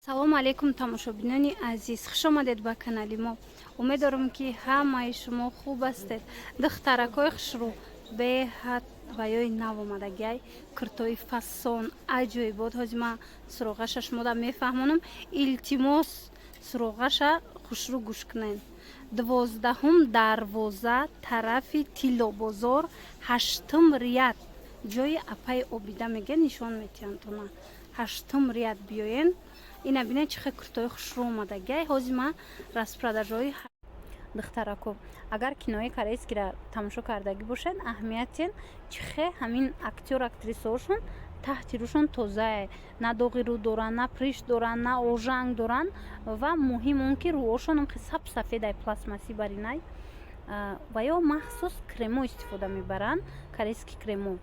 салом алейкум тамошобинони азиз, хуш омадед ба канали мо. Умеддорам ки ҳамаи шумо хуб ҳастед. Духтаракҳои хушрӯ беҳад ба ёи нав омадагиай куртои фасон аҷоибот. Ҳозир ман суроғаша шумода мефаҳмонам. Илтимос суроғаша хушрӯ гӯш кунед. 12 дарвоза тарафи Тиллобозор 8 рияд ҷои апаи обида мега нишон метиҳанд то на 8 рияд биёен. Ина бинед чихе куртои хушрӯ омадагиай. Ҳозир ман распродажои духтарако агар кинои корейскиро тамошо кардагӣ бошед, аҳамиятен чихе ҳамин актёр актрисаҳошон таҳти рӯшон тозае, на доғи рӯ доранд, на приш доранд, на ожанг доранд ва муҳим он ки рӯҳошон саб сафедай пластмассӣ баринай ва ё махсус кремо истифода мебаранд, корейски кремо.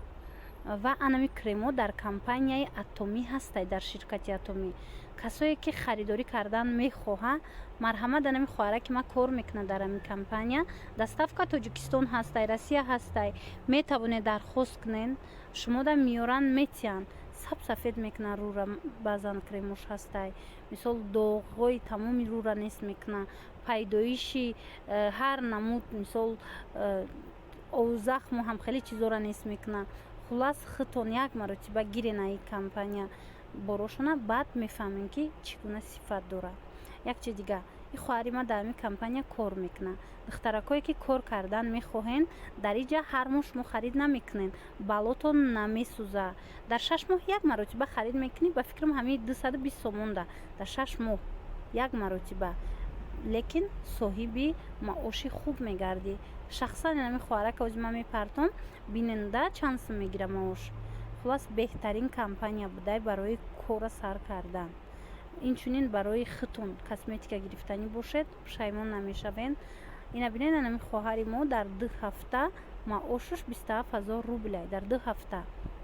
Ва анами кремо дар компанияи Атоми ҳастай, дар ширкати Атоми. Касое ки харидорӣ кардан мехоҳа, марҳамат анами хоҳараки ма кор мекунад дар ҳамин компания. Доставка Тоҷикистон ҳастай, Россия ҳастай. Метавонед дархост кунед, шумода миёранд метиҳанд. Саб сафед мекунад рӯра, баъзан кремош ҳастай. Мисол доғҳои тамоми рӯра нест мекунад. Пайдоиши ҳар намуд, мисол захму ҳам хеле чизора нест мекунад. Хулас хитон як маротиба гирен аи компания борошона, баъд мефаҳмем ки чӣ гуна сифат дорад. Як чиз дигар, ин хоҳари ма дар ҳамин компания кор мекунад. Духтаракое ки кор кардан мехоҳед, дар инҷа ҳар моҳ шумо харид намекунед, балотон намесӯзад. Дар 6 моҳ як маротиба харид мекунед, ба фикрам ҳамин 220 сомонда дар 6 моҳ як маротиба, лекин соҳиби маоши хуб мегардӣ. Шахсан ҳамин хоҳарака ҳозир ман мепартом, бинанда чанд сум мегирам маош. Хулас беҳтарин компания будай барои кора сар кардан. Инчунин барои хитон косметика гирифтанӣ бошед, пушаймон намешавед. Ина бинед ҳамин хоҳари мо дар 2 ҳафта маошаш 27 000 рублай. Дар 2 ҳафта,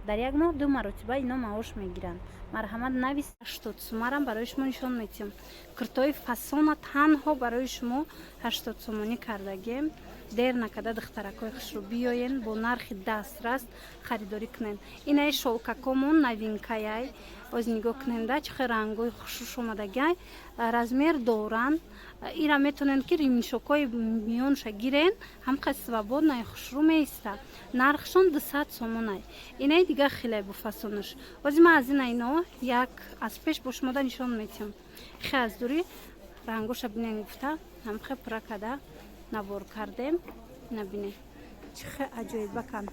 дар як моҳ 2 маротиба ино маош мегиранд. Марҳамат, нави 80 сумарам барои шумо нишон метиҳам. Куртои фасона танҳо барои шумо 80 сомонӣ кардагем. Дер накарда духтаракҳои хушрӯ биёен, бо нархи дастрас харидорӣ кунед. Инаи шолкакомон новинкаяй. Озир нигоҳ кунед чихе рангҳои хушрӯш омадагиай. Размер доранд. Ира метавонед ки римшокҳои миёнша гирен, ҳамқай свободнаи хушрӯ меиста. Нархшон 200 сомонай. Инаи дигар хеле бо фасонаш. Озир ман аз ина ино як аз пеш бо шумода нишон метиҳам. Хе аз дурӣ рангоша бинен гуфта ҳамқай пура када набор кардем. Набинед чихе аҷоибакан.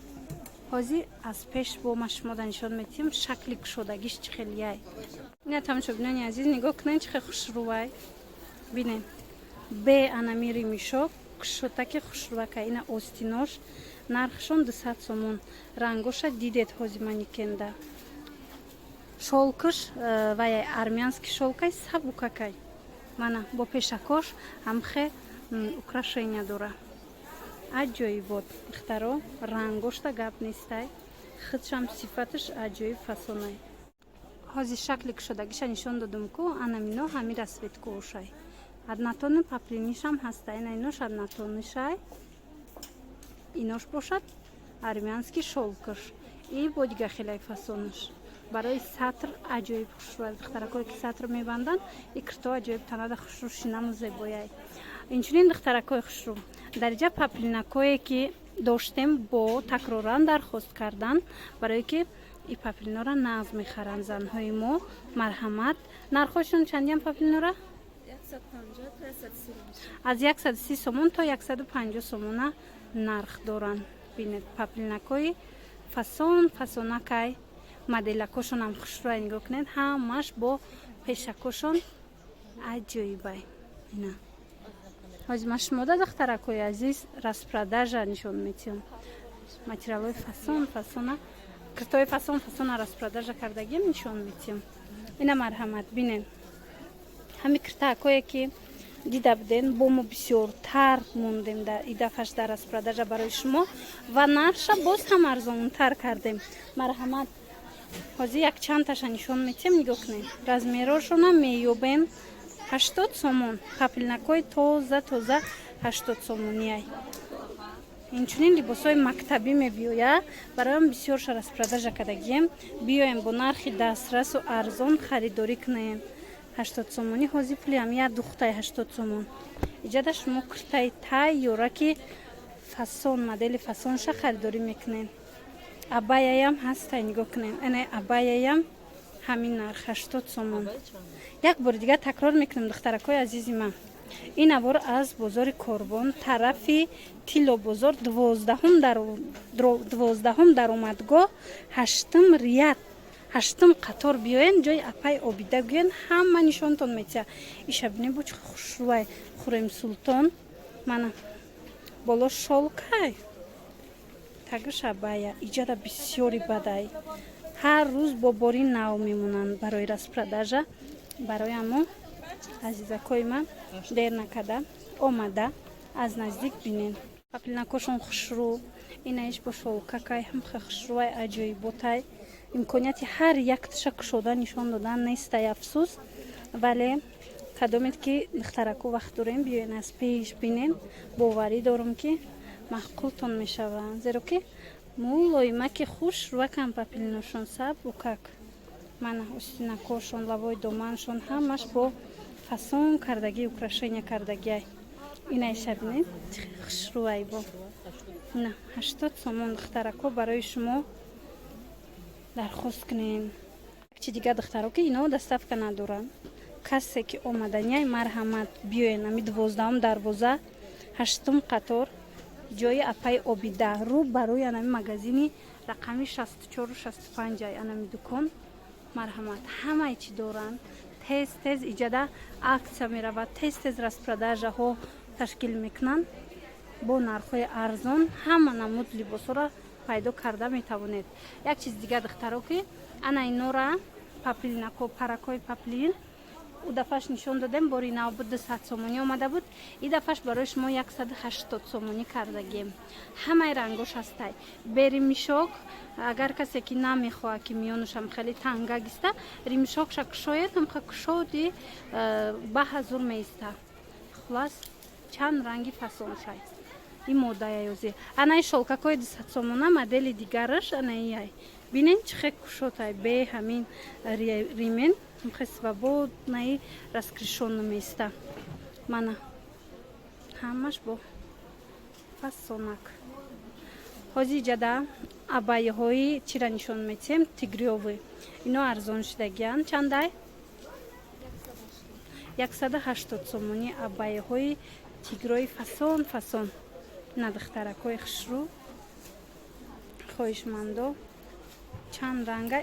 Ҳозир аз пеш бо ма шумода нишон метиҳам шакли кушодагиш чихелияй. Ина тамошобинони азиз, нигоҳ кунед чихе хушрӯвай. Бинед бе анами римишок кушотаки хушрӯвака. Ина остинош нархшон 200 сомон. Рангоша дидед ҳозир мани кенда. Шолкаш ваяй армянски шолкай сабукакай. Мана бо пешакош ҳамхе украшения дора. Аҷоибот духтаро, рангошта гап нестай, хитшам сифаташ аҷоиб фасонай. Ҳозир шакли кушодагиша нишон додам ку анамино ҳами расветкоошай. Однотонни паплинишам ҳастай. Ина инош однотоннишай. Инош бошад армянски шолкаш. И бо дига хелай фасонаш. Барои сатр аҷоиб хушрӯ. Духтаракое ки сатр мебанданд, и курто аҷоиб танада хушрӯ шинаму зебояй. Инчунин духтаракҳои хушрӯ дар инҷа паплинакое ки доштем бо такроран дархост кардан, барое ки и паплинора нағз мехаранд занҳои мо. Марҳамат, нархҳошон чандиам паплинора? 150 аз 130 сомон то 150 сомона нарх доранд. Бинед паплинакои фасон фасонакай. Моделакошон ҳам хушрӯай, нигоҳ кунед ҳамаш бо пешакошон аҷоибай. Ина ҳозир ман шумода духтаракҳои азиз распродажа нишон метиҳам. Материалҳои фасона куртои фасона распродажа кардагиам нишон метиҳам. Ина марҳамат, бинед ҳамин куртакое ки дида будем бо мо бисёр тар мондем и дафъаш дар распродажа барои шумо ва нархша боз ҳам арзонтар кардем. Марҳамат, ҳозир як чандташа нишон метиҳам, нигоҳ кунед. Размерошона меёбем 80 сомон. Паплинакои тоза 80 сомонияй. Инчунин либосҳои мактабӣ мебиёяд. Бароям бисёрша распродажа кардагием. Биёем бо нархи дастрасу арзон харидорӣ кунем. 80 сомонӣ ҳози пули ҳам як духтай 80 сомон иҷада шумо куртай тай ёра ки фасон модели фасонша харидорӣ мекунен абаяям ҳастай нигоҳ кунен ана абаяям ҳамин нарх 80 сомон як бори дигар такрор мекунам духтаракои азизи ман ин авор аз бозори Корбон тарафи Тилло бозор 12 даромадгоҳ 8 рият 8 қатор биёен ҷои апай обида гӯен ҳама нишонтон метия иша бинем бо чӣ хушрӯвай Хурем Султон мана боло шолкай тагиш абая иҷада бисёри бадай ҳар рӯз бо бори нав мемонанд барои распродажа барои амо азизакои ман дер накарда омада аз наздик бинен паплинакошон хушрӯ инаиш бо шолкакай ҳам хушрӯвай аҷоиботай имконияти ҳар якташа кушода нишон додан нестай афсӯс вале кадомед ки духтараку вақт дорем биёен аз пеш бинен боварӣ дорам ки маъқултон мешаванд зеро ки мулоимаки хуш рӯакам паплиношон сабукак мана устинакошон лавои доманшон ҳамаш бо фасон кардагӣ украшения кардагиай инаиша бинед хушрӯай бо на 80 сомон духтарако барои шумо дархост кунем чи дигар духтаро ки ино доставка надоранд касе ки омаданяй марҳамат биёен ами 12 дарвоза 8 қатор ҷои апай обида рӯ барои анами магазини рақами 64-65 анами дукон марҳамат ҳамаи чи доранд тез тез иҷада аксия меравад тез тез распродажаҳо ташкил мекунанд бо нархҳои арзон ҳама намуд либосҳоро пайдо карда метавонед як чиз дигар духтаро ки ана инора паплинако паракои паплин у дафъаш нишон додем бори нав буд 200 сомонӣ омада буд и дафъаш барои шумо 180 сомонӣ кардагем ҳамаи рангош ҳастай беримишок агар касе ки намехоҳад ки миёнашам хеле тангак иста римишокша кушоед ҳамха кушоди баҳазур меиста хулас чанд ранги фасоншай и модаяёзе анаи шолкакои 200 сомона модели дигараш анаияй бинен чихе кушотай бе ҳамин римен ҳамхе свободнаи раскришона меиста мана ҳамаш бо фасонак ҳози иҷада абаяҳои чира нишон метиҳем тигриёвӣ ино арзон шудагиянд чандай 180 сомонӣ абаяҳои тигрои фасон фасон на духтаракои хушрӯ хоҳишмандо чанд ранга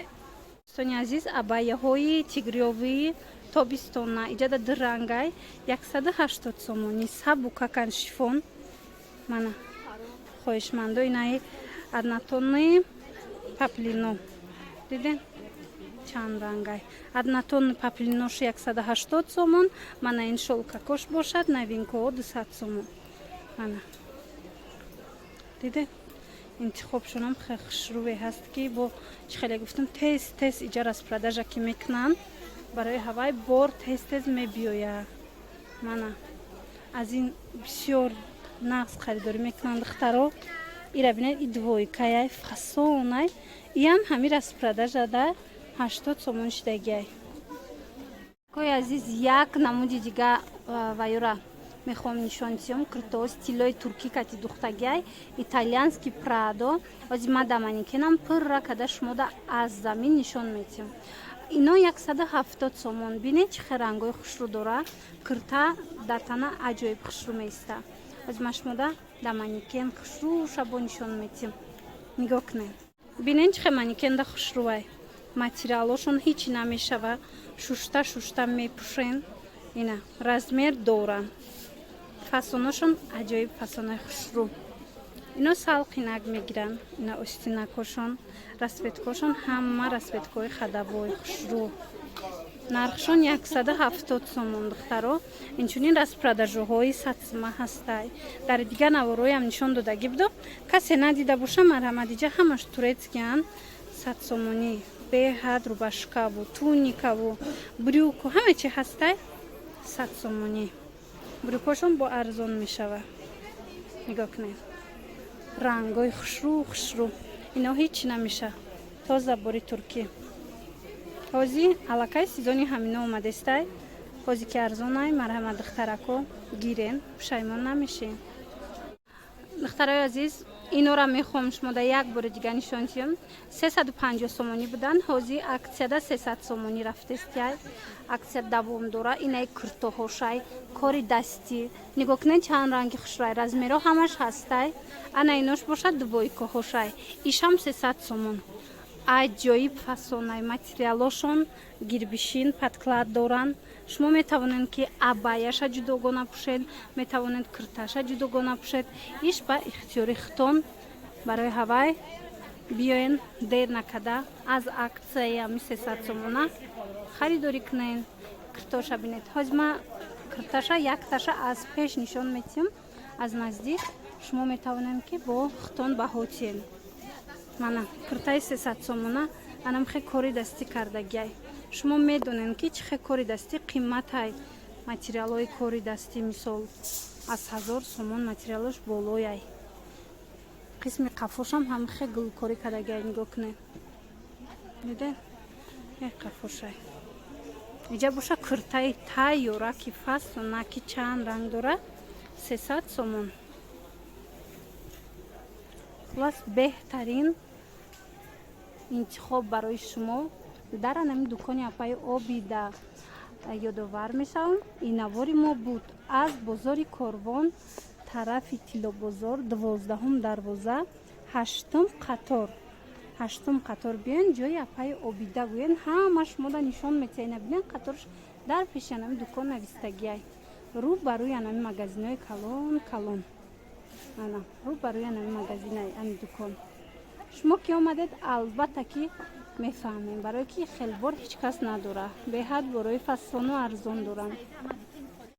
достони азиз абаяҳои тигриёвӣ тобистона иҷада ду рангай 180 сомонӣ сабукакан шифон мана хоҳишмандо инаи аднатони паплино диден чанд рангай аднатони паплинош 180 сомон мана ин шолкакош бошад новинкаҳо 200 сомон мана диден интихобшонам хеле хушрӯе ҳаст ки бо чӣ хеле гуфтам тез тез иҷа распродажа ки мекунанд барои ҳавай бор тез тез мебиёяд мана аз ин бисёр нағз харидорӣ мекунанд духтаро ира бинед и двойкаяй фасонай иам ҳами распродажада 80 сомон шудагиай кои азиз як намуди дига вайора мехоҳам нишон диҳам куртаҳо стилои туркӣ кати духтагиай итальянский прадо ози ма да манекенам пурра када шумода аз замин нишон метиҳам ино 170 сомон бинед чихе рангои хушрӯ дора курта датана аҷоиб хушрӯ меиста ози ма шумода да манекен хушрӯша бо нишон метиҳам нигоҳ кунед бинед чихе манекенда хушрӯвай материалошон ҳичи намешава шушта шушта мепӯшен ина размер доранд фасоношон аҷоиб фасонаи хушрӯ ино салқинак мегиранд ина устинакошон расветкошон ҳама расветкаҳои хадавои хушрӯ нархшон 170 сомон духтаро инчунин распродажаҳои сатсима ҳастай дар дигар наворҳоям нишон додагӣ будо касе надида боша марҳамат иҷа ҳамаш турецкиянд 100 сомонӣ беҳад рубашкаву туникаву брюку ҳама чи ҳастай 100 сомонӣ брюкошон бо арзон мешава нигоҳ кунед рангои хушрӯ хушрӯ ино ҳичи намеша тоза бори туркӣ ҳозир аллакай сезони ҳамино омадестай ҳози ки арзонай, марҳамат духтарако гирен, пушаймон намешин. духтарои азиз, инора мехоҳам шумода як бори дига нишон диҳам. 350 сомонӣ будан, ҳозир аксияда 300 сомонӣ рафтестяй. аксия давом дора. Инаи куртоҳошай, кори дастӣ. Нигоҳ кунед чанд ранги хушрай, размеро ҳамаш ҳастай. Ана инош бошад дубойкоҳошай. Ишам 300 сомон. аҷоиб фасонай, материалошон гирбишин, подклад доранд. шумо метавонед ки абаяша ҷудогона пӯшед, метавонед курташа ҷудогона пӯшед. иш ба ихтиёри хитон. барои ҳавай биёен дер накарда аз аксияи ами 300 сомона харидорӣ кунед. куртоша бинед. ҳозир ман курташа якташа аз пеш нишон медиҳам, аз наздик. шумо метавонед ки бо хитон баҳо диҳед. мана куртаи 300 сомона, анам хе кори дастӣ кардагиай. шумо медонед ки чӣ хе кори дастӣ қимматай. материалҳои кори дастӣ мисол аз 1000 сомон материалош болояй. қисми қафошам ҳам хе гулкорӣ кардагиай. нигоҳ кунед. дидед? қафошай. иҷа боша куртаи тайёра ки фасона ки чанд ранг дора 300 сомон. хулос беҳтарин интихоб барои шумо дар анами дукони апаи обида ёдовар мешавам. ин навори мо буд аз бозори Корвон, тарафи Тиллобозор, 12-ум дарвоза, 8-ум қатор. 8-ум қатор биён, ҷои апаи обида гӯен. ҳама шумода нишон метиҳед. набинед қаторш дар пеши анами дукон навистагиай. рӯ ба рӯи анами магазинҳои калон. ана рӯ ба рӯи анами магазинаи ани дукон. шумо ки омадед, албатта ки мефаҳмем, барое ки хелбор ҳеҷ кас надора. беҳад борои фасону арзон доранд.